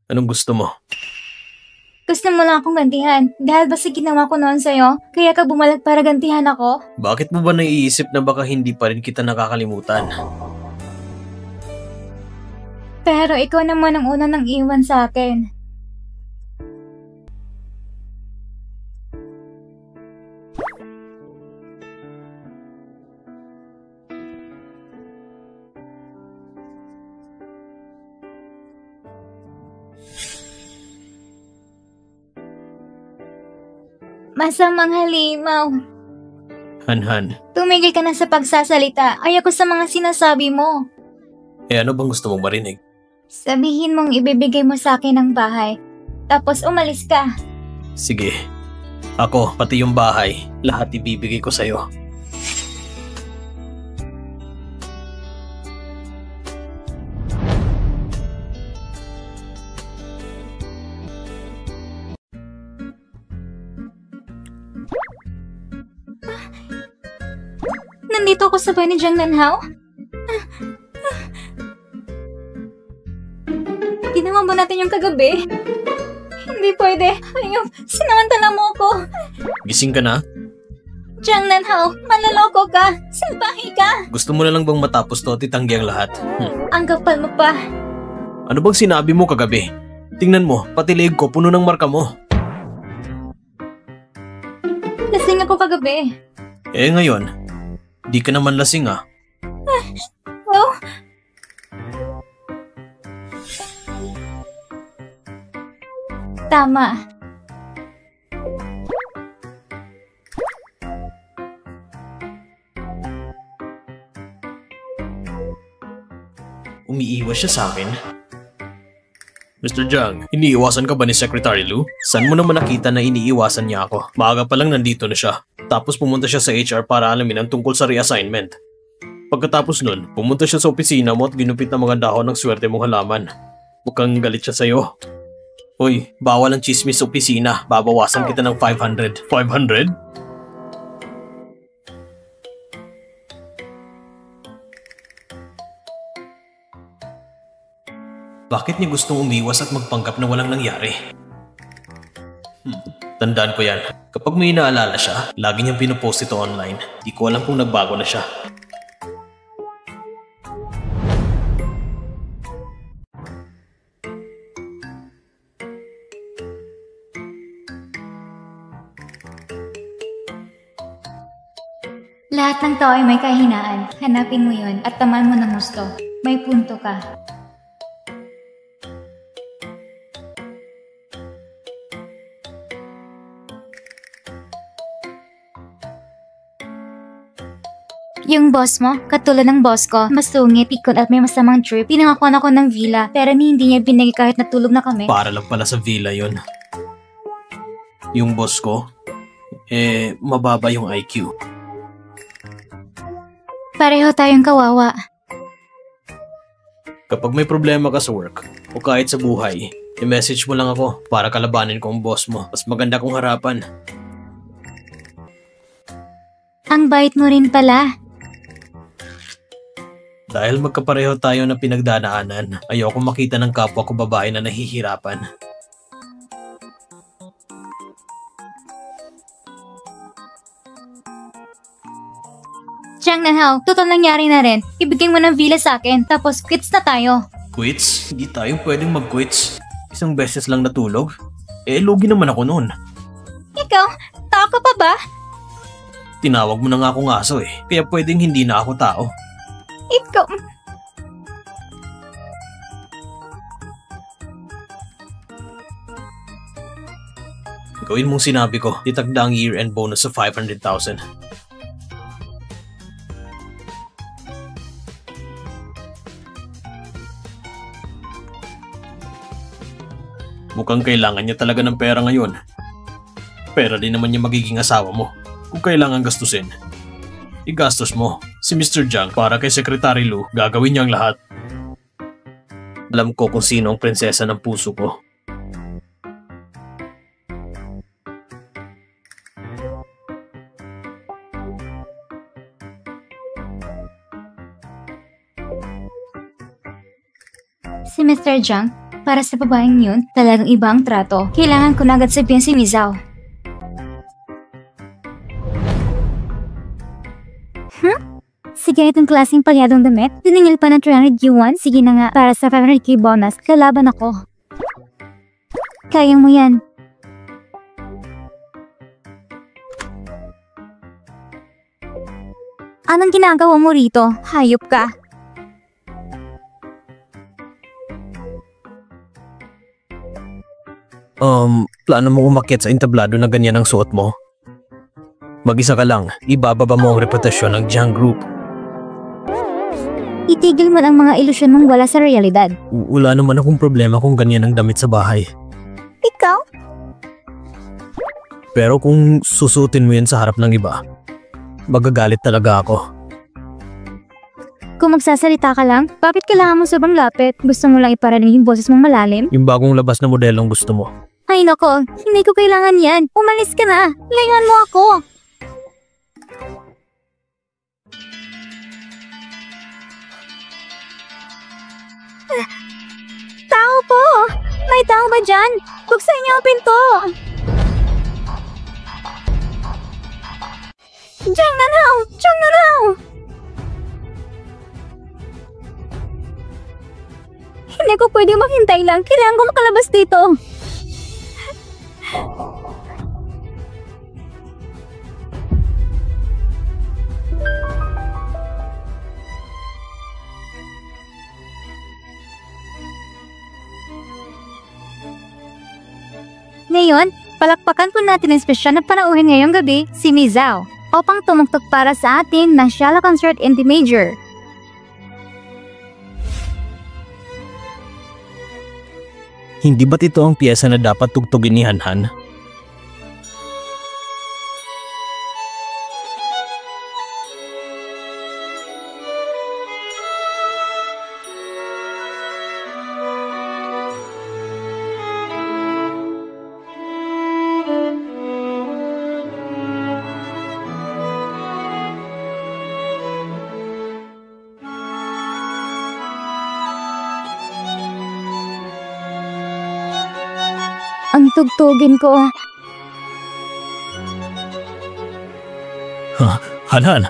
Anong gusto mo? Gusto mo lang akong gantihan dahil ba sa ginawa ko noon sa'yo, kaya ka bumalik para gantihan ako? Bakit mo ba naiisip na baka hindi pa rin kita nakakalimutan? Pero ikaw naman ang una nang iwan sa akin. Masamang halimaw. Han. Tumigil ka na sa pagsasalita. Ayoko sa mga sinasabi mo. Ano bang gusto mong marinig? Sabihin mong ibibigay mo sa akin ang bahay. Tapos umalis ka. Sige. Ako, pati yung bahay, lahat ibibigay ko sa'yo. Nandito ako sa bahay ni Jiang Nanhao? Ginawa ba natin yung kagabi? Hindi pwede. Ayun, sinamantala mo ako. Gising ka na? Jiang Nanhao, manloloko ka. Salbahe ka. Gusto mo na lang bang matapos to at itanggi ang lahat? Ang kapal mo pa. Ano bang sinabi mo kagabi? Tingnan mo, pati leeg ko puno ng marka mo. Lasing ako kagabi. Ngayon, di ka naman lasing ah. Oh, tama. Umiiwas siya sa akin. Mr. Jiang, iniiwasan ka ba ni Secretary Lu? Saan mo naman nakita na iniiwasan niya ako? Maaga pa lang nandito na siya. Tapos pumunta siya sa HR para alamin ang tungkol sa reassignment. Pagkatapos nun, pumunta siya sa opisina mo at ginupit ng mga dahon ng swerte mong halaman. Mukhang galit siya sa'yo. Uy, bawal ang chismis sa opisina. Babawasan kita ng 500. 500? Bakit niya gustong umiwas at magpanggap na walang nangyari? Tandaan ko yan. Kapag may inaalala siya, lagi niyang pinupost ito online. Di ko alam kung nagbago na siya. Lahat ng tao ay may kahinaan. Hanapin mo yun at tamaan mo ng gusto. May punto ka. Yung boss mo, katulad ng boss ko, masungit, pikot at may masamang trip. Pinangakuan ako ng villa, pero hindi niya binigay kahit natulog na kami. Para lang pala sa villa yon. Yung boss ko, mababa yung IQ. Pareho tayong kawawa. Kapag may problema ka sa work, o kahit sa buhay, i-message mo lang ako para kalabanin ko ang boss mo. Mas maganda kong harapan. Ang bait mo rin pala. Dahil magkapareho tayo na pinagdadaanan, ayoko makita ng kapwa ko babae na nahihirapan. Jiang Nanhao, total nangyari na rin. Ibigay mo ng villa sa akin, tapos quits na tayo. Quits? Hindi tayo pwedeng mag-quits. Isang beses lang natulog? Lugi naman ako noon. Ikaw, tao ka pa ba? Tinawag mo na nga akong aso kaya pwedeng hindi na ako tao. Ikaw... Gawin mong sinabi ko, itagda ang year-end bonus sa 500,000. Mukhang kailangan niya talaga ng pera ngayon. Pera din naman niya magiging asawa mo. Kung kailangan gastusin, igastos mo. Si Mr. Jiang para kay Secretary Lu, gagawin niya ang lahat. Alam ko kung sino ang prinsesa ng puso ko. Si Mr. Jiang, Para sa babaeng yun, talagang iba ang trato. Kailangan ko na agad sabihin si Mizao. Sige, itong klaseng palyadong damit. Tiningil pa ng 300 yuan. Sige na nga, para sa 500k bonus, kalaban ako. Kaya mo yan. Anong ginagawa mo rito? Hayop ka. Plano mo umakyat sa entablado na ganyan ang suot mo? Mag-isa ka lang, ibababa mo ang reputasyon ng Jiang Group. Itigil mo ang mga ilusyon mong wala sa realidad. Wala naman akong problema kung ganyan ang damit sa bahay. Ikaw? Pero kung susutin mo yan sa harap ng iba, magagalit talaga ako. Kung magsasalita ka lang, bakit kailangan mo sobrang lapit? Gusto mo lang iparinig yung boses mong malalim? Yung bagong labas na modelong gusto mo. Ay nako, hindi ko kailangan yan. Umalis ka na. Layuan mo ako. Tao po! May tao ba dyan? Buksan niyo ang pinto! Diyan na raw! Diyan na raw! Hindi ko pwede maghintay lang. Kailangan ko makalabas dito. Ngayon, palakpakan po natin ang espesyal na panauhin ngayong gabi, si Mizao, upang tumugtog para sa atin ng Shala Concert in D Major. Hindi ba't ito ang piyesa na dapat tugtugin ni Hanhan? Ang tugtugin ko. Hanhan!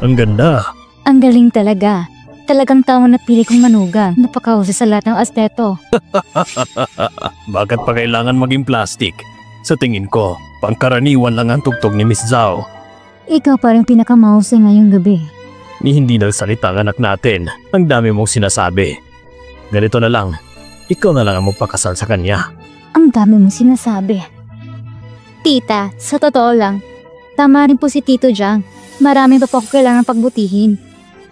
Ang ganda! Ang galing talaga. Talagang tao na pili kong manugang. Napakahusay sa lahat ng asteto. Bakit pa kailangan maging plastic? Sa tingin ko, pangkaraniwan lang ang tugtog ni Miss Zhao. Ikaw parang pinakamahusay ngayong gabi. Ni hindi nagsalita ang anak natin. Ang dami mong sinasabi. Ganito na lang, ikaw na lang ang magpakasal sa kanya. Ang dami mong sinasabi. Tita, sa totoo lang, tama rin po si Tito Jiang. Marami pa po ako kailangan pagbutihin.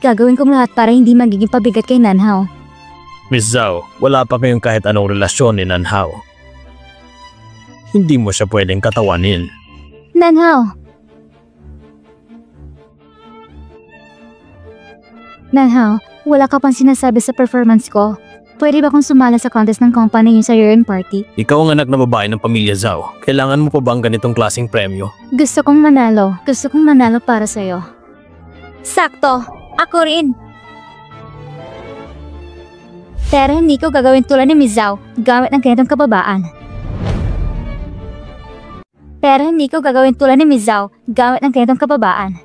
Gagawin kong lahat para hindi magiging pabigat kay Nanhao. Miss Zhao, wala pa kayong kahit anong relasyon ni Nanhao. Hindi mo siya pwedeng katawanin. Nanhao! Nanhao, wala ka pang sinasabi sa performance ko. Pwede ba kung sumala sa contest ng company yung sa year-end party? Ikaw ang anak na babae ng pamilya Zhao. Kailangan mo pa bang ganitong klaseng premyo? Gusto kong manalo. Gusto kong manalo para sa'yo. Sakto! Ako rin! Pero hindi ko gagawin tulad ni Miss Zhao gamit ng ganitong kababaan. Pero hindi ko gagawin tulad ni Miss Zhao gamit ng ganitong kababaan.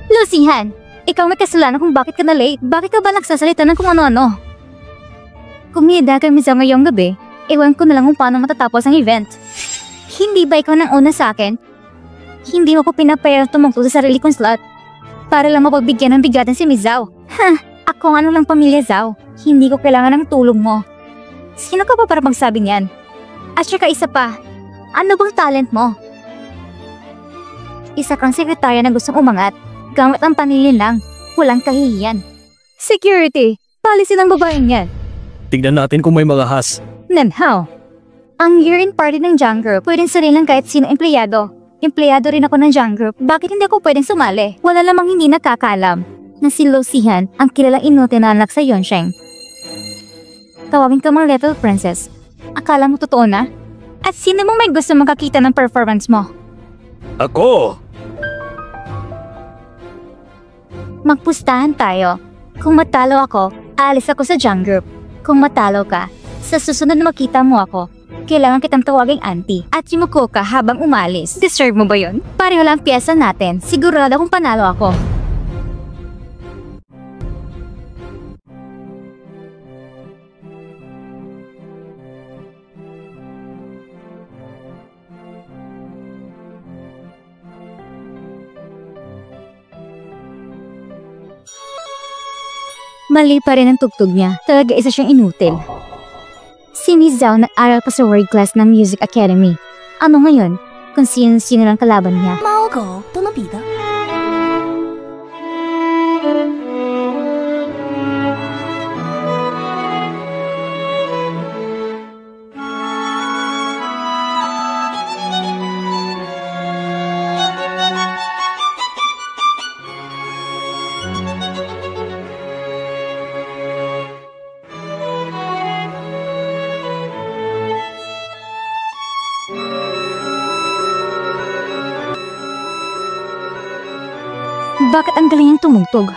Lucihan! Ikaw may kasalanan kung bakit ka na late. Bakit ka ba nagsasalita ng kung ano-ano? Kung hida ka Miss Zhao ngayong gabi, ewan ko na lang kung paano matatapos ang event. Hindi ba ikaw nang una sa akin? Hindi mo ko pinapayang tumungtong sa sarili kong slot para lang mapagbigyan ng bigatan si Miss Zhao. Ako nga lang pamilya Zhao. Hindi ko kailangan ng tulong mo. Sino ka pa para magsabi niyan? At saka isa pa, ano bang talent mo? Isa kang sekretarya na gustong umangat. Gamit ang panilin lang, walang kahihiyan. Security, policy ng babaeng yan. Tignan natin kung may mga has. Nanhao, ang year-end party ng Jiang Group, pwedeng sarili lang kahit sino empleyado. Empleyado rin ako ng Jiang Group, bakit hindi ako pwedeng sumali? Wala lamang hindi nakakaalam na si Lucihan ang kilalang inuti na anak sa Yonsheng. Tawagin ka mga little princess. Akala mo totoo na? At sino mong may gusto makakita ng performance mo? Ako! Magpustahan tayo. Kung matalo ako, aalis ako sa junk group. Kung matalo ka, sa susunod na makita mo ako, kailangan kitang tawaging auntie at yumuko ka habang umalis. Deserve mo ba yun? Pareho lang piyesa natin. Sigurado kung panalo ako. Mali pa rin ang tugtog niya. Talaga isa siyang inutil. Si Miss Zhao nag-aral pa sa World Class ng Music Academy. Ano ngayon? Kung sino-sino lang kalaban niya. 猫狗都能比的。 Bakit ang galing niyang tumugtog?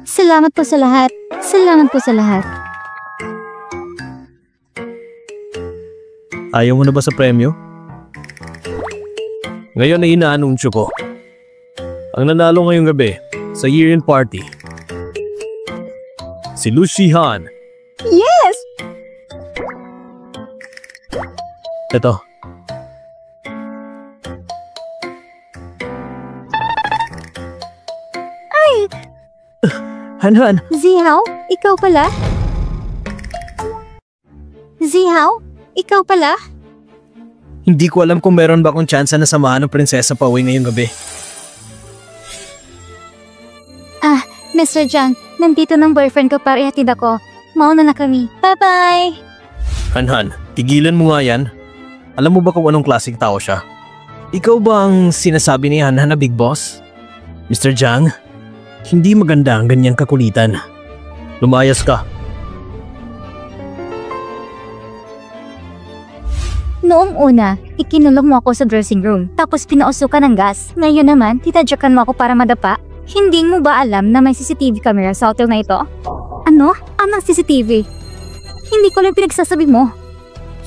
Salamat po sa lahat. Salamat po sa lahat. Ayaw mo na ba sa premyo? Ngayon ay inaanunsyo ko. Ang nanalo ngayong gabi sa year-end party, si Lu Shihan. Yes! Ito. Han, Zihao, ikaw pala? Zihao, ikaw pala? hindi ko alam kung meron ba akong tsansa na samahan ng prinsesa pa uwi ngayong gabi. Mr. Jiang, nandito ng boyfriend ko para ihatid ako. Mauna na kami. Bye-bye! Han, tigilan mo nga yan. Alam mo ba kung anong klaseng tao siya? Ikaw ba ang sinasabi ni Han na big boss? Mr. Jiang, hindi maganda ang ganyang kakulitan. Lumayas ka. Noong una, ikinulong mo ako sa dressing room, tapos pinausukan ng gas. Ngayon naman, titadyakan mo ako para madapa. Hindi mo ba alam na may CCTV camera sa hotel na ito? Ano? Anong CCTV? Hindi ko lang pinagsasabi mo.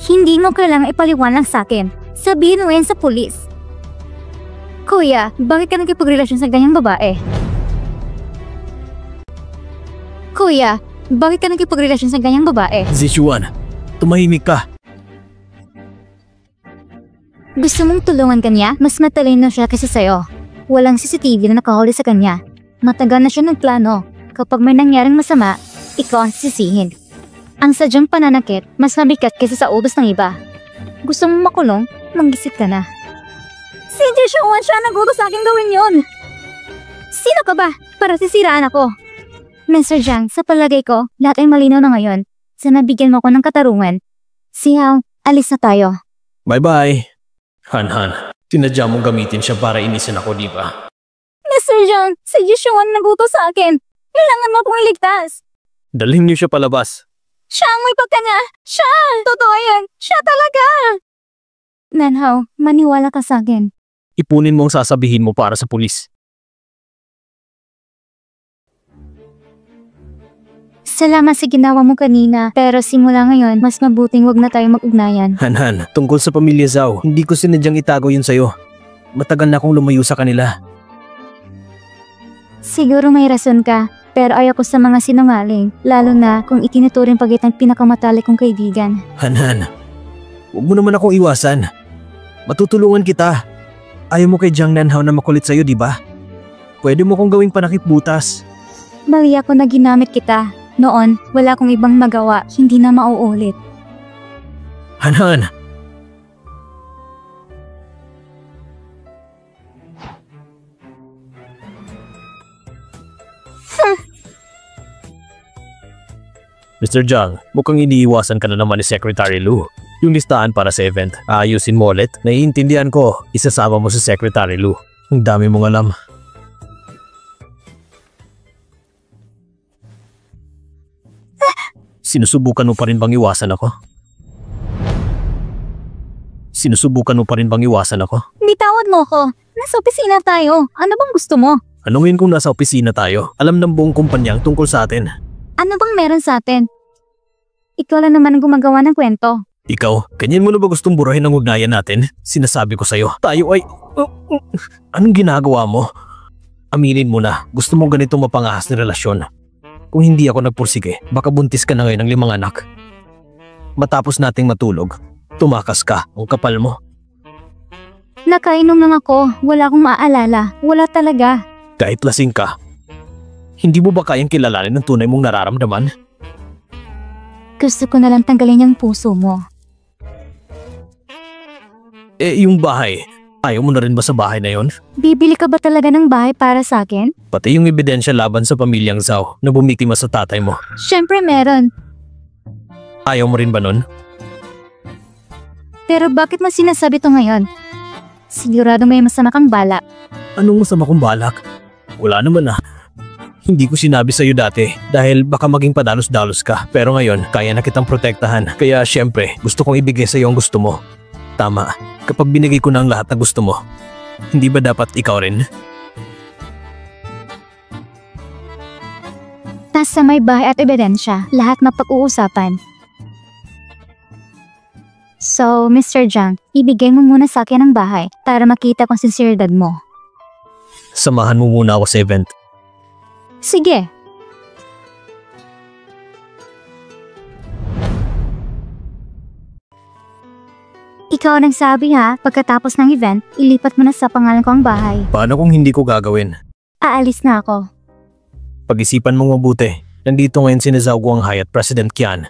Hindi mo kailangang ipaliwanag sa akin. Sabihin mo yan sa pulis. Kuya, bakit ka nagkipagrelasyon sa ganyang babae? Kuya, bakit ka nagkipagrelasyon sa ganyang babae? Zichuan, tumahimik ka. Gusto mong tulungan kanya? Mas matalino siya kaysa sa'yo. Walang CCTV na nakahuli sa kanya. Matagal na siya nagplano. Kapag may nangyaring masama, ikaw ang sisihin. Ang sadyang pananakit, mas mabigat kaysa sa ubos ng iba. Gusto mong makulong? Mag-isip ka na. Si Jishuan siya nagutos sa akin gawin yon. Sino ka ba? Para sisiraan ako. Mr. Jiang, sa palagay ko, lahat ay malinaw na ngayon. Sana bigyan mo ko ng katarungan. Siyaw, alis na tayo. Bye-bye. Han, tinadya mong gamitin siya para inisin ako, di ba? Mr. Jiang, si Jishuan nagutos sa akin. Kailangan mo kong iligtas. Dalhin niyo siya palabas. Siya ang may pagkanya! Siya! Totoo yan! Siya talaga! Nanhaw, maniwala ka sa akin. Ipunin mo ang sasabihin mo para sa pulis. Salamat sa ginawa mo kanina, pero simula ngayon, mas mabuting wag na tayo mag-ugnayan. Han, tungkol sa pamilya Zhao, hindi ko sinadyang itago yun sa'yo. Matagal na akong lumayo sa kanila. Siguro may rason ka, pero ayoko sa mga sinungaling, lalo na kung itinuturing pagitang pinakamatalik kong kaibigan. Han, huwag mo naman akong iwasan. Matutulungan kita. Ayaw mo kay Jiang Nanhao na makulit sa'yo, di ba? Pwede mo kong gawing panakip butas. Mali ako na ginamit kita. Noon, wala akong ibang magawa, hindi na mauulit. Han. Mr. Jiang, mukhang iniiwasan ka na naman ni Secretary Lu. Yung listahan para sa event, ayusin mo ulit. Naiintindihan ko, isasama mo si Secretary Lu. Ang dami mong alam. Sinusubukan mo pa rin bang iwasan ako? Sinusubukan mo pa rin bang iwasan ako? Bitawan mo ko. Nasa opisina tayo. Ano bang gusto mo? Ano ngayon kung nasa opisina tayo? Alam ng buong kumpanyang tungkol sa atin. Ano bang meron sa atin? Ikaw lang naman ang gumagawa ng kwento. Ikaw, ganyan mo na ba gustong burahin ang ugnayan natin? Sinasabi ko sa'yo, tayo ay... Anong ginagawa mo? Aminin mo na, gusto mong ganito mapangahas na relasyon. Kung hindi ako nagpursige, baka buntis ka na ngayon ng 5 anak. Matapos nating matulog, tumakas ka, ang kapal mo. Nakainom lang ako. Wala akong maaalala. Wala talaga. Kahit lasing ka, hindi mo ba kayang kilalanin ang tunay mong nararamdaman? Gusto ko na lang tanggalin yung puso mo. Yung bahay, ayaw mo na rin ba sa bahay na yon? Bibili ka ba talaga ng bahay para sa akin? Pati yung ebidensya laban sa pamilyang Zhao na bumiktima sa tatay mo. Siyempre meron. Ayaw mo rin ba nun? Pero bakit mo sinasabi to ngayon? Sigurado may masama kang balak. Anong masama kong balak? Wala naman ah. Hindi ko sinabi sa'yo dati dahil baka maging padalos-dalos ka. Pero ngayon, kaya na kitang protektahan. Kaya syempre, gusto kong ibigay sa'yo ang gusto mo. Tama, kapag binigay ko na ang lahat na gusto mo, hindi ba dapat ikaw rin? Nasa may bahay at ebidensya, lahat na pag-uusapan. So, Mr. Zhang, ibigay mo muna sa akin ang bahay para makita kung sinseridad mo. Samahan mo muna ako sa event. Sige. Ikaw ang nagsabi ha, pagkatapos ng event, ilipat mo na sa pangalan ko ang bahay. Paano kung hindi ko gagawin? Aalis na ako. Pag-isipan mong mabuti. Nandito ngayon si Zhao Guanghai at President Qian.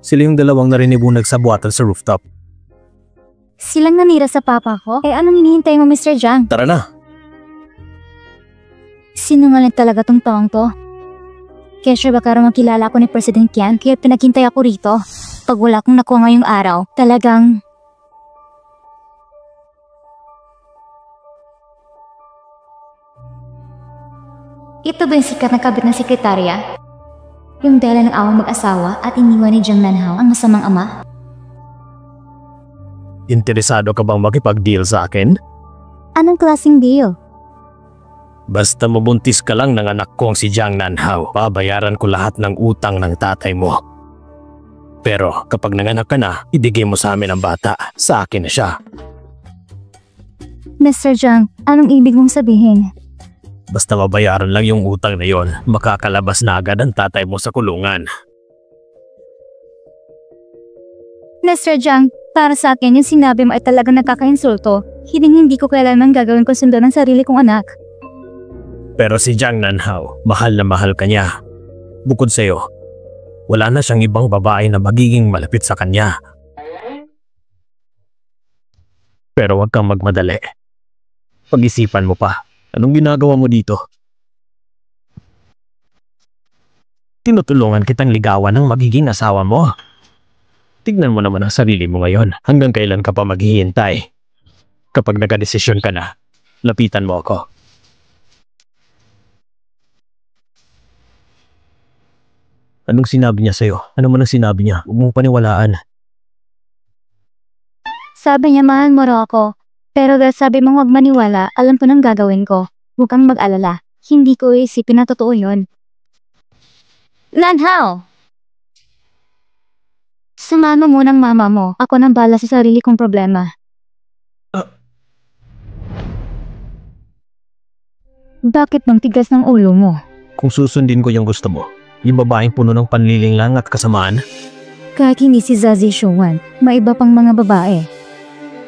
Sila yung dalawang narinibunag sa buwatan sa rooftop. Silang nanira sa papa ko? Anong hinihintay mo, Mr. Zhang? Tara na! Sinungaling talaga tong taong to. Kaya sure baka raw makilala ako ni President Qian kaya pinaghintay ako rito. Pag wala akong nakuha ngayong araw, talagang... Ito ba yung sikat na kabit ng sekretarya? Yung dala ng awang mag-asawa at iniwan ni Zhang Nanhao ang masamang ama? Interesado ka bang makipag-deal sa akin? Anong klaseng deal? Basta mabuntis ka lang ng anak kong si Zhang Nanhao, babayaran ko lahat ng utang ng tatay mo. Pero kapag nanganak ka na, ibigay mo sa amin ang bata. Sa akin na siya. Mr. Zhang, anong ibig mong sabihin? Basta mabayaran lang yung utang na yon, makakalabas na agad ang tatay mo sa kulungan. Mr. Zhang, para sa akin yung sinabi mo ay talagang nakaka-insulto. Hindi ko kailanman gagawin ko sundo ng sarili kong anak. Pero si Zhang Nanhao, mahal na mahal ka niya. Bukod sa'yo, wala na siyang ibang babae na magiging malapit sa kanya. Pero huwag kang magmadali. Pag-isipan mo pa. Anong ginagawa mo dito? Tinutulungan kitang ligawan ng magiging asawa mo. Tignan mo naman ang sarili mo ngayon. Hanggang kailan ka pa maghihintay? Kapag nagdesisyon ka na, lapitan mo ako. Anong sinabi niya sa'yo? Ano man ang sinabi niya? Huwag mong paniwalaan. Sabi niya mahal mo raw ako. Pero dahil sabi mong huwag maniwala, alam ko nang gagawin ko. Huwag kang mag-alala. Hindi ko iisipin na totoo yun. Nanhao! Samahan mo munang mama mo. Ako nang bala sa sarili kong problema. Bakit bang tigas ng ulo mo? Kung susundin ko yung gusto mo, yung babaeng puno ng panliling lang at kasamaan? Kahit hindi si Zazie Shuwan, may iba pang mga babae.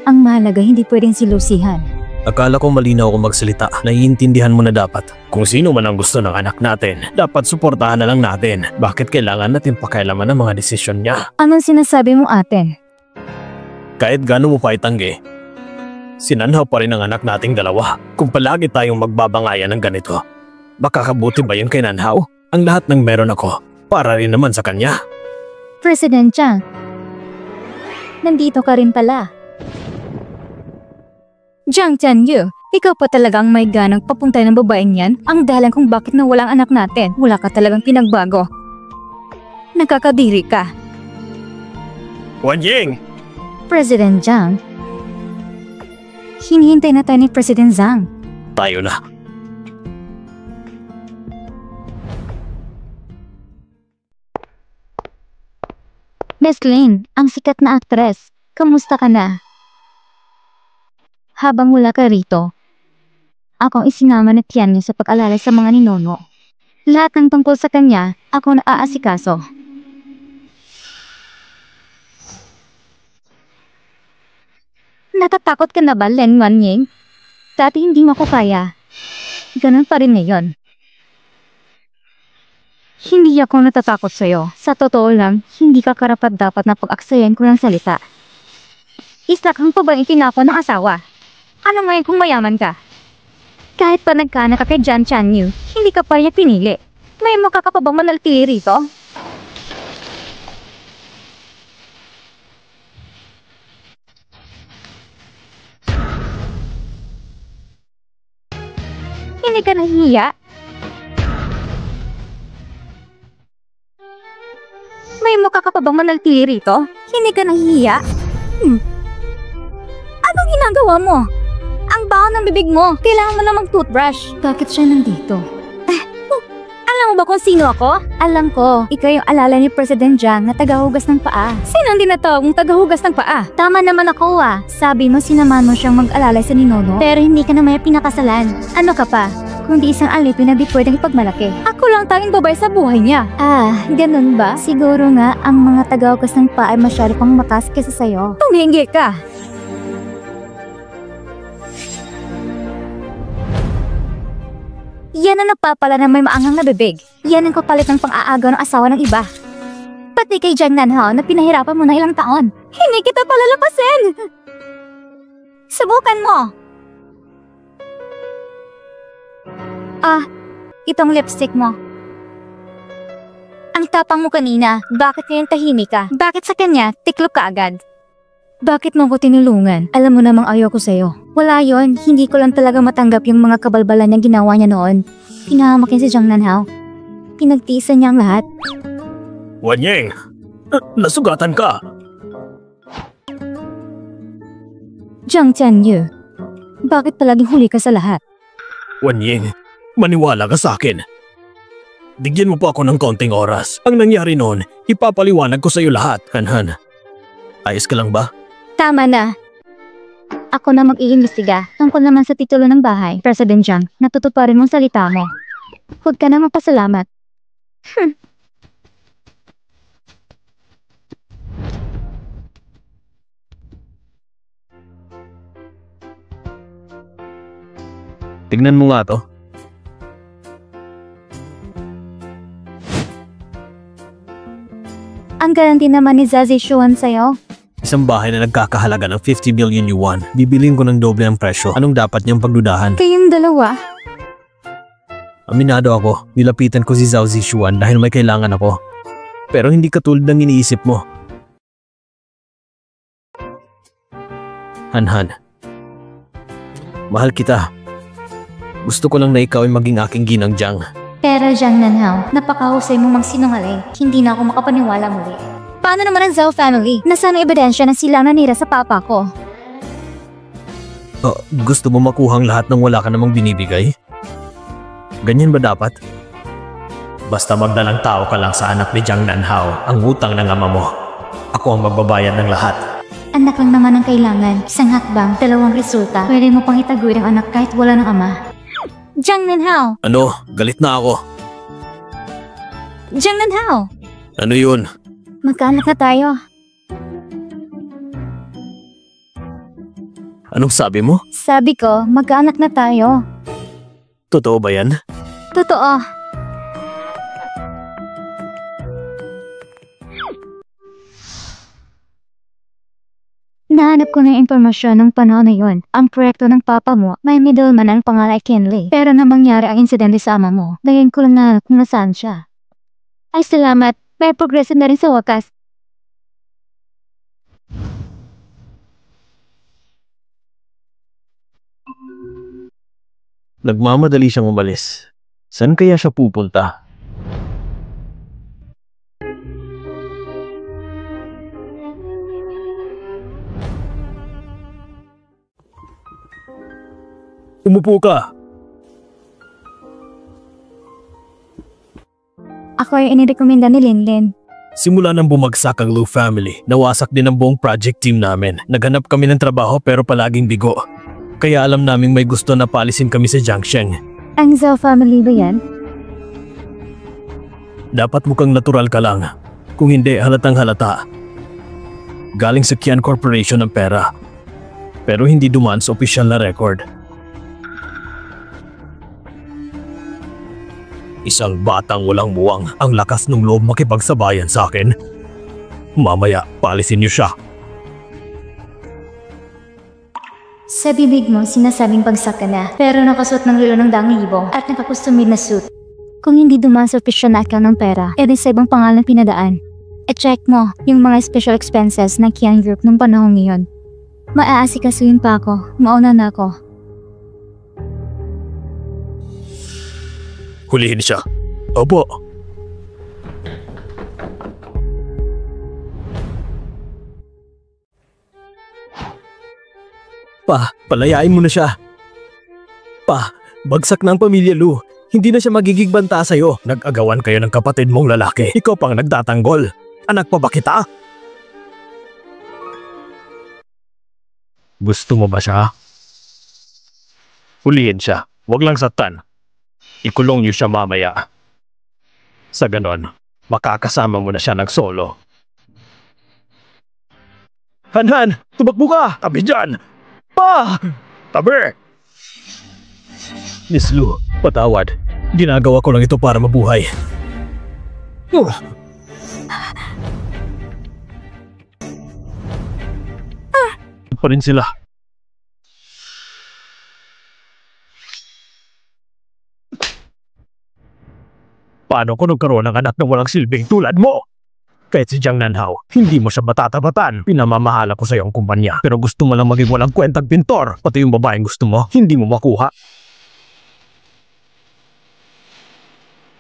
Ang mahalaga hindi pwedeng silusihan. Akala ko malinaw ako magsalita. Naiintindihan mo na dapat. Kung sino man ang gusto ng anak natin, dapat suportahan na lang natin. Bakit kailangan natin pakialaman ng mga desisyon niya? Anong sinasabi mo ate? Kahit gaano mo pa itanggi, sinanhaw pa rin ang anak nating dalawa. Kung palagi tayong magbabangayan ng ganito, makakabuti ba yun kay Nanhao? Ang lahat ng meron ako, para rin naman sa kanya. President Zhang, nandito ka rin pala. Zhang Tianyu, ikaw pa talagang may ganang papuntay ng babaeng yan? Ang dahilan kung bakit nawalang anak natin. Wala ka talagang pinagbago. Nakakadiri ka. Wan Ying! President Zhang. Hinihintay na tayo ni President Zhang. Tayo na. Miss Lin, ang sikat na aktres. Kamusta ka na? Habang wala ka rito, ako ang isinama ni Tianyu sa pag-alala sa mga ninono. Lahat ng tungkol sa kanya, ako na aasikaso. Natatakot ka na ba, Lin Wanying? Dati hindi mo ko kaya. Ganun pa rin ngayon. Hindi ako natatakot sa'yo. Sa totoo lang, hindi ka karapat-dapat na pag-aksayan ko ng salita. Isa kang pa ba itinako ng asawa? Ano ngayon kung mayaman ka? Kahit pa nagkana ka kay Jiang Chanyu, hindi ka pa niya pinili. May makakapabang manaltili rito? Hindi ka nahihiya? May mukha ka pa bang manaltili rito? Hindi ka nahihiya? Anong ginagawa mo? Ang baho ng bibig mo. Kailangan mo na mag-toothbrush. Bakit siya nandito? Alam mo ba kung sino ako? Alam ko. Ikaw yung alala ni President Jiang na tagahugas ng paa. Sino ang tinatawag mong tagahugas ng paa? Tama naman ako Sabi mo sinamahan mo siyang mag-alala sa ninono, pero hindi ka na may pinakasalan. Ano ka pa? Kundi isang alipin na di pwedeng ipagmalaki. Ako lang tanging babae sa buhay niya. Ganun ba? Siguro nga ang mga tagahugas ng paa ay masyado pang matas kesa sa'yo. Tuminggi ka! Yan ang nagpapala na may maangang na bibig. Yan ang kapalit ng pang-aagaw ng asawa ng iba. Pati kay Jiang Nanhao na pinahirapan mo na ilang taon. Hindi kita palalapasin! Subukan mo! Itong lipstick mo. Ang tapang mo kanina, bakit ngayon tahimik ka? Bakit sa kanya, tiklop ka agad? Bakit mo ko tinulungan? Alam mo namang ayoko sa'yo. Wala yon, hindi ko lang talaga matanggap yung mga kabalbalan na ginawa niya noon. Pinahamak niya si Jiang Nanhao. Pinagtiisan niya ang lahat. Wan Ying! Nasugatan ka! Jiang Tianyu, bakit palaging huli ka sa lahat? Wan Ying, maniwala ka sa akin. Bigyan mo pa ako ng konting oras. Ang nangyari noon, ipapaliwanag ko sa'yo lahat. Han, ayos ka lang ba? Tama na. Ako na mag-iimbestiga. Tungkol naman sa titulo ng bahay, President Jiang, natutuparin mong salita mo. Huwag ka na magpasalamat. Tignan mo nga to. Ang garanti naman ni Zazie Shuan sa'yo. Isang bahay na nagkakahalaga ng 50 million yuan. Bibilin ko ng doble ang presyo. Anong dapat niyang pagdudahan? Kayong dalawa? Aminado ako, nilapitan ko si Zhao Zishuan dahil may kailangan ako. Pero hindi katulad ng iniisip mo. Han, mahal kita. Gusto ko lang na ikaw ay maging aking ginang Jiang. Pero Jiang Nanhao, napakahusay mo magsinungaling. Hindi na ako makapaniwala muli. Paano naman ang Zhao family? Nasaan ang ebidensya na sila nanira sa papa ko? Gusto mo makuhang lahat ng wala ka namang binibigay? Ganyan ba dapat? Basta magdalang tao ka lang sa anak ni Jiang Nanhao, ang utang ng ama mo. Ako ang magbabayad ng lahat. Anak lang naman ang kailangan. Isang hakbang, dalawang resulta. Pwede mo pang itaguyod ang anak kahit wala ng ama. Jiang Nanhao! Ano? Galit na ako. Jiang Nanhao! Ano yun? Magkaanak na tayo. Anong sabi mo? Sabi ko, magkaanak na tayo. Totoo ba yan? Totoo. Nahanap ko na yung impormasyon ng panahon na yun. Ang proyekto ng papa mo, may middleman ang pangalan ay Kenley. Pero nang mangyari ang insidente sa ama mo, ngayon ko lang nahanap kung nasaan siya. Ay salamat, may progreso na rin sa wakas. Nagmamadali siyang umalis. Saan kaya siya pupunta? Umupo ka. Ako ay inirekomenda ni Linlin. Simula nang bumagsak ang Lu family, nawasak din ang buong project team namin. Naghanap kami ng trabaho pero palaging bigo. Kaya alam naming may gusto na paalisin kami sa Jiangsheng. Ang Zhao family ba yan? Dapat mukhang natural ka lang. Kung hindi, halatang halata. Galing sa Qian Corporation ang pera. Pero hindi dumaan sa opisyal na record. Isang batang walang muwang ang lakas ng loob makipagsabayan sa akin. Mamaya, paalisin niyo siya. Sa bibig mo, sinasabing bagsak ka na, pero nakasuot ng relo ng 1,000 at nakakustumid na suit. Kung hindi dumaan sa opisyal na account ng pera, edi sa ibang pangalan pinadaan. E-check mo yung mga special expenses ng Qian Group nung panahon ngayon. Maaasikasuhin pa ako, mauna na ako. Hulihin siya. Opo. Pa, palayain mo na siya. Pa, bagsak na ang pamilya Lu. Hindi na siya magiging banta sa'yo. Nag-agawan kayo ng kapatid mong lalaki. Ikaw pang nagtatanggol. Anak pa ba kita? Gusto mo ba siya? Hulihin siya. Huwag lang saktan. Ikulong niyo siya mamaya. Sa ganon, makakasama mo na siya ng solo. Han! Tumakbo ka! Tabi dyan! Pa! Tabi! Miss Lu, patawad. Ginagawa ko lang ito para mabuhay. Pa rin sila. Paano ko nagkaroon ng anak na walang silbing tulad mo? Kahit si Jiang Nanhao, hindi mo siya matatapatan. Pinamamahala ko sa iyong kumpanya. Pero gusto mo lang maging walang kwentang pintor. Pati yung babaeng gusto mo, hindi mo makuha.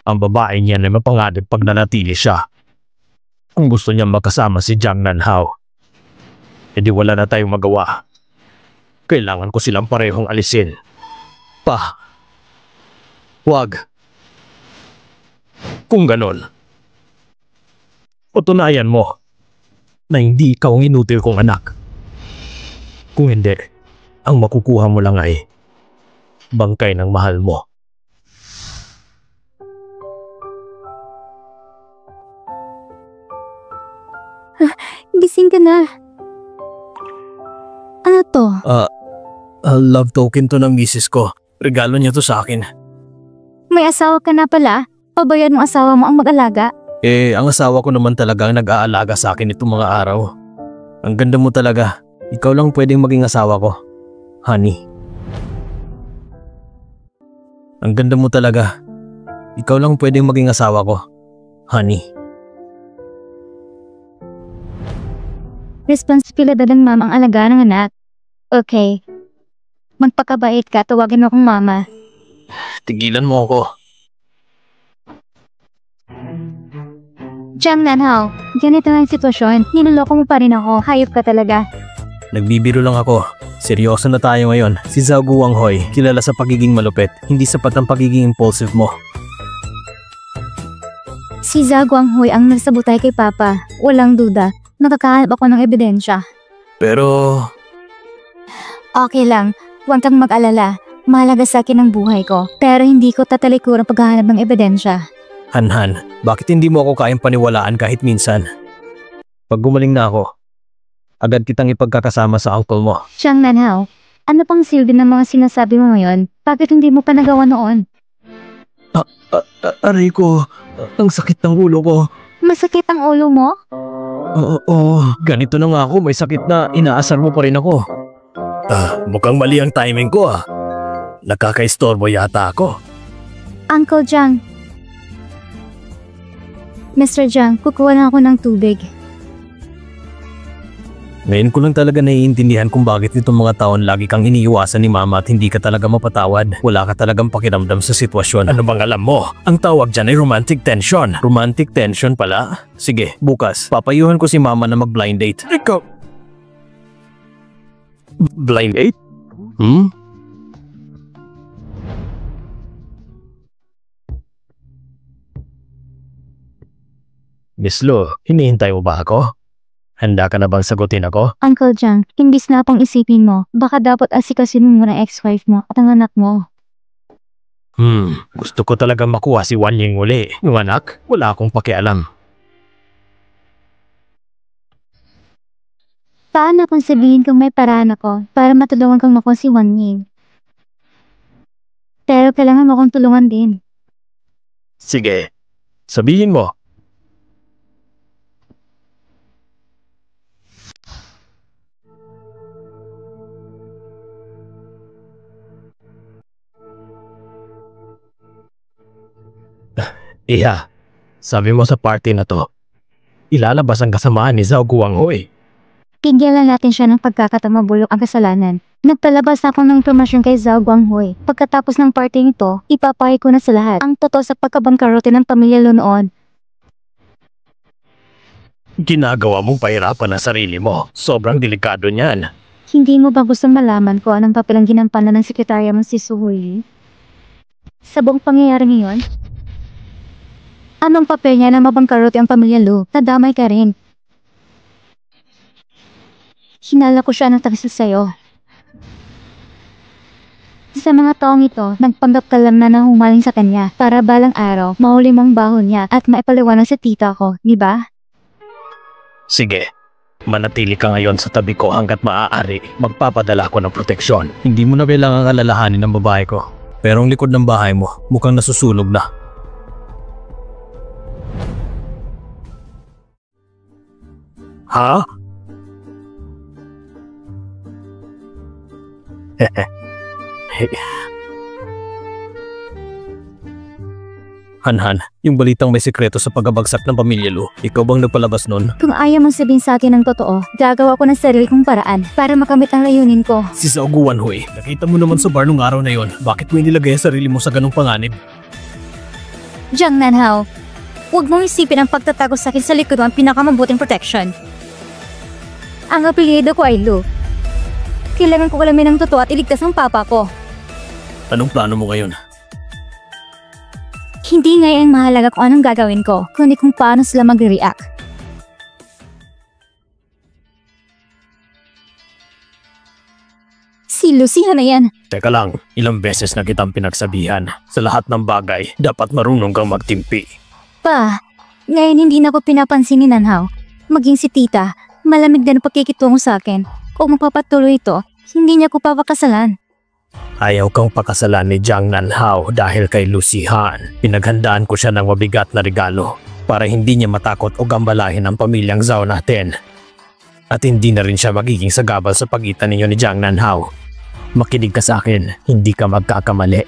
Ang babaeng yan ay mapanganib pag nanatili siya. Kung gusto niya makasama si Jiang Nanhao, edi wala na tayong magawa. Kailangan ko silang parehong alisin. Pa, wag. Kung ganon, patunayan mo na hindi ikaw ang inutil kong anak. Kung hindi, ang makukuha mo lang ay bangkay ng mahal mo. Gising ka na. Ano to? Love token to ng misis ko. Regalo niya to sa akin. May asawa ka na pala? Pabayad mo asawa mo ang mag-alaga? Ang asawa ko naman talaga ang nag-aalaga sa akin itong mga araw. Ang ganda mo talaga. Ikaw lang pwedeng maging asawa ko. Honey. Ang ganda mo talaga. Ikaw lang pwedeng maging asawa ko. Honey. Responsibilidad ng mama ang alaga ng anak. Okay. Magpakabait ka, tawagin mo akong mama. Tigilan mo ako. Jiang Nanhao, ganito ang sitwasyon. Niloloko mo pa rin ako. Hayop ka talaga. Nagbibiro lang ako. Seryoso na tayo ngayon. Si Zhao Guanghui, kilala sa pagiging malupit. Hindi sapat ang pagiging impulsive mo. Si Zhao Guanghui ang nagsabotay kay Papa. Walang duda. Nakakahanap ako ng ebidensya. Pero... Okay lang. Huwag kang mag-alala. Mahalaga sa akin ang buhay ko. Pero hindi ko tatalikuran paghahanap ng ebidensya. Han, bakit hindi mo ako kayang paniwalaan kahit minsan? Pag gumaling na ako, agad kitang ipagkakasama sa uncle mo. Jiang Nanhao, ano pang silbi ng mga sinasabi mo ngayon? Bakit hindi mo pa nagawa noon? Aray ko, ang sakit ng ulo ko. Masakit ang ulo mo? Oo, ganito na nga ako, may sakit na inaasar mo pa rin ako. Mukhang mali ang timing ko . Nakaka-istorbo yata ako. Uncle Jiang. Mr. Jiang, kukuha na ako ng tubig. Ngayon ko lang talaga naiintindihan kung bakit nitong mga taon lagi kang iniiwasan ni mama at hindi ka talaga mapatawad. Wala ka talagang pakiramdam sa sitwasyon. Ano bang alam mo? Ang tawag dyan ay romantic tension. Romantic tension pala? Sige, bukas, papayuhan ko si mama na mag-blind date. Ikaw... Blind date? Miss Lu, hinihintay mo ba ako? Handa ka na bang sagutin ako? Uncle Jang, imbis na pang isipin mo, baka dapat asikasin mo muna ex-wife mo at ang anak mo. Gusto ko talaga makuha si Wan Ying uli. Yung anak, wala akong pakialam. Paano kung sabihin kong may paraan ako para matulungan kang makuha si Wan Ying? Pero kailangan mo akong tulungan din. Sige, sabihin mo. Iha, sabi mo sa party na to, ilalabas ang kasamaan ni Zhao Guanghui. Pigilan natin siya ng pagkakataon mabulok ang kasalanan. Nagpalabas ako ng promosyon kay Zhao Guanghui. Pagkatapos ng party ito, ipapahay ko na sa lahat ang totoo sa pagkabangkarote ng pamilya Lu noon. Ginagawa mong pahirapan ang sarili mo. Sobrang delikado niyan. Hindi mo ba gusto malaman ko anong papel ang ginampanan ng sekretarya mong si Su Hui? Sa buong pangyayari ngayon? Anong papel niya na mabangkarote ang pamilya Lu? Nadamay ka rin. Hinala ko siya ng taxi sa'yo. Sa mga taong ito, nagpanggap ka lang na humaling sa kanya para balang araw, mahuli mong bahon niya at maipaliwanag sa tita ko, di ba? Sige, manatili ka ngayon sa tabi ko hanggat maaari. Magpapadala ko ng proteksyon. Hindi mo na kailangang alalahanin ng babae ko. Pero ang likod ng bahay mo, mukhang nasusunog na. Ha? Han, yung balitang may sekreto sa pagbabagsak ng pamilya Lu, ikaw bang nagpalabas nun? Kung ayaw mong sabihin sa akin ng totoo, gagawa ko ng sarili kong paraan para makamit ang layunin ko. Si Zhao Guanghui, nakita mo naman sa bar nung araw na yon. Bakit mo inilagay ang sarili mo sa ganong panganib? Jiang Nanhao, huwag mong isipin ang pagtatago sa akin sa likod ang pinakamabuting protection. Ang apelyido ko ay Lu. Kailangan ko alamin ang totoo at iligtas ang papa ko. Anong plano mo ngayon? Hindi ngayon mahalaga kung anong gagawin ko, kundi kung paano sila mag-react. Si Lucia na yan. Teka lang, ilang beses na kitang pinagsabihan. Sa lahat ng bagay, dapat marunong kang magtimpi. Pa, ngayon hindi na ako pinapansin ni Nanhao. Maging si tita, malamig na pakikitungo sa akin. Kung mapapatuloy ito, hindi niya ko papakasalan. Ayaw kang pakasalan ni Jiang Nanhao dahil kay Lucy Han. Pinaghandaan ko siya ng mabigat na regalo para hindi niya matakot o gambalahin ang pamilyang Zhao natin. At hindi na rin siya magiging sagabal sa pagitan ninyo ni Jiang Nanhao. Makinig ka sa akin, hindi ka magkakamali.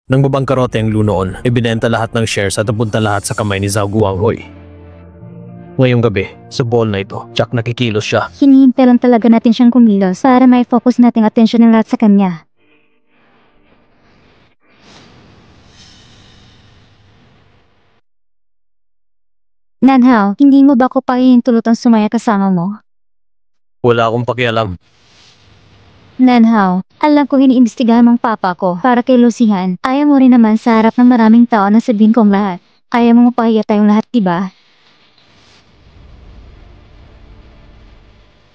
Nang babangkarote ang Lu noon, ibinenta lahat ng shares at napunta lahat sa kamay ni Zhao Guanghui. Ngayong gabi, sa ball na ito, tsak nakikilos siya. Hinihintay lang talaga natin siyang kumilos para may focus nating atensyon ng lahat sa kanya. Nanhao, hindi mo ba ko pahihintulutang sumaya kasama mo? Wala akong pakialam. Nanhao, alam ko iniimbestigahan mong papa ko para kay Lucihan. Ayaw mo rin naman sa harap ng maraming tao na sabihin kong lahat. Ayaw mo mapahiya tayong lahat, diba?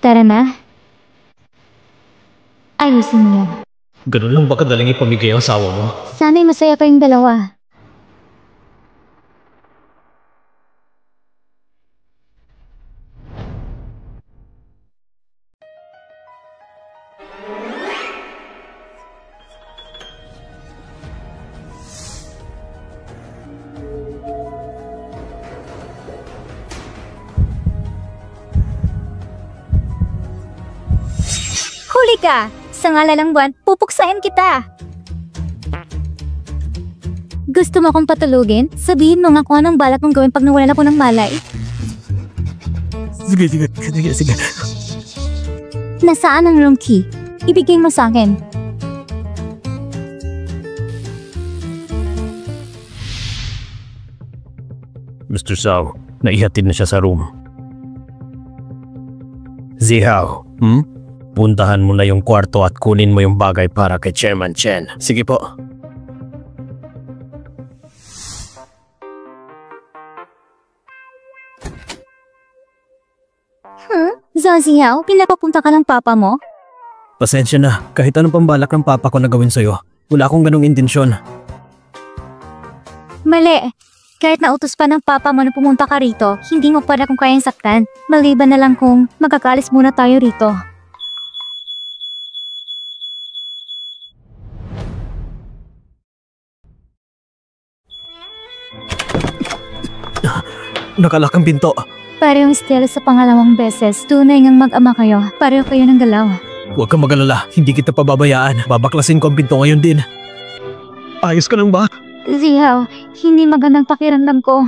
Tara na. Ayusin mo yan. Ganun lang ba kadaling ipamigay ang asawa mo? Sana'y masaya kayong dalawa. Huli ka! Sa ngala ng buwan, pupuksain kita! Gusto mo akong patulugin? Sabihin mo nga kung anong balak mong gawin pag nawalan ako ng malay. Sige. Nasaan ang room key? Ibigay mo sa akin. Mr. Zhao, naihatid na siya sa room. Zihao, puntahan mo na yung kwarto at kunin mo yung bagay para kay Chairman Chen. Sige po. Zhao Ziao, pinapapunta ka ng papa mo? Pasensya na, kahit anong pambalak ng papa ko na gawin sa'yo. Wala akong ganong intensyon. Mali. Kahit nautos pa ng papa mo na pumunta ka rito, hindi mo pa na kung kayang saktan. Maliban na lang kung magkakalis muna tayo rito. Nakalak ang pinto. Parehong estela sa pangalawang beses, tunay ngang mag-ama kayo. Pareho kayo ng galaw. Huwag kang mag-alala, hindi kita pababayaan. Babaklasin ko ang pinto ngayon din. Ayos ka lang ba? Ziao, hindi magandang pakiramdam ko.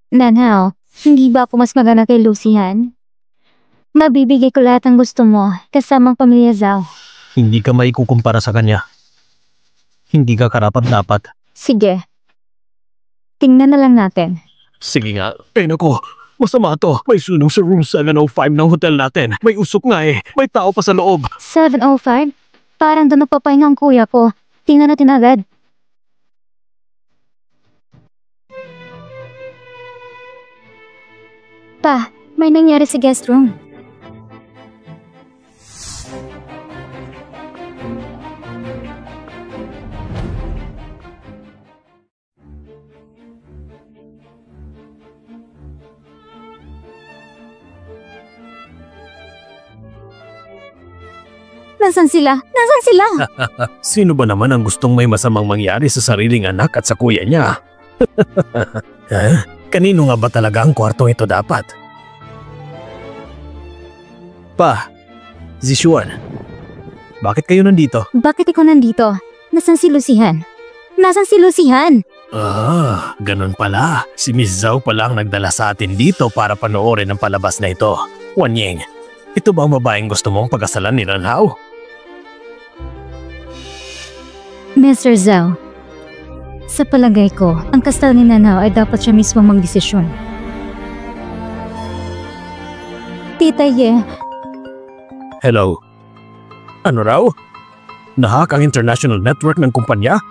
Nanao, hindi ba ako mas maganda kay Lucian? Mabibigay ko lahat ng gusto mo, kasamang pamilya Zhao. Hindi ka maikukumpara sa kanya. Hindi ka karapat-dapat. Sige. Tingnan na lang natin. Sige nga. Eh nako, masama to. May sunog sa room 705 ng hotel natin. May usok nga eh. May tao pa sa loob. 705? Parang doon nagpapahinga ang kuya ko. Tingnan natin agad. Pa, may nangyari sa guest room. Nasaan sila? Nasaan sila? Sino ba naman ang gustong may masamang mangyari sa sariling anak at sa kuya niya? Kanino nga ba talaga ang kwartong ito dapat? Pa, Zishuan, bakit kayo nandito? Bakit ikaw nandito? Nasaan si Lucian? Nasaan si Lucian? Ganun pala. Si Miss Zhao pala ang nagdala sa atin dito para panoorin ang palabas na ito. Wanying, ito ba ang babaeng gusto mong pagkasalan ni Nanhao? Mr. Zhao, sa palagay ko, ang kasal ni Nanao ay dapat siya mismo magdesisyon. Tita Ye. Hello? Ano raw? Nahack ang international network ng kumpanya?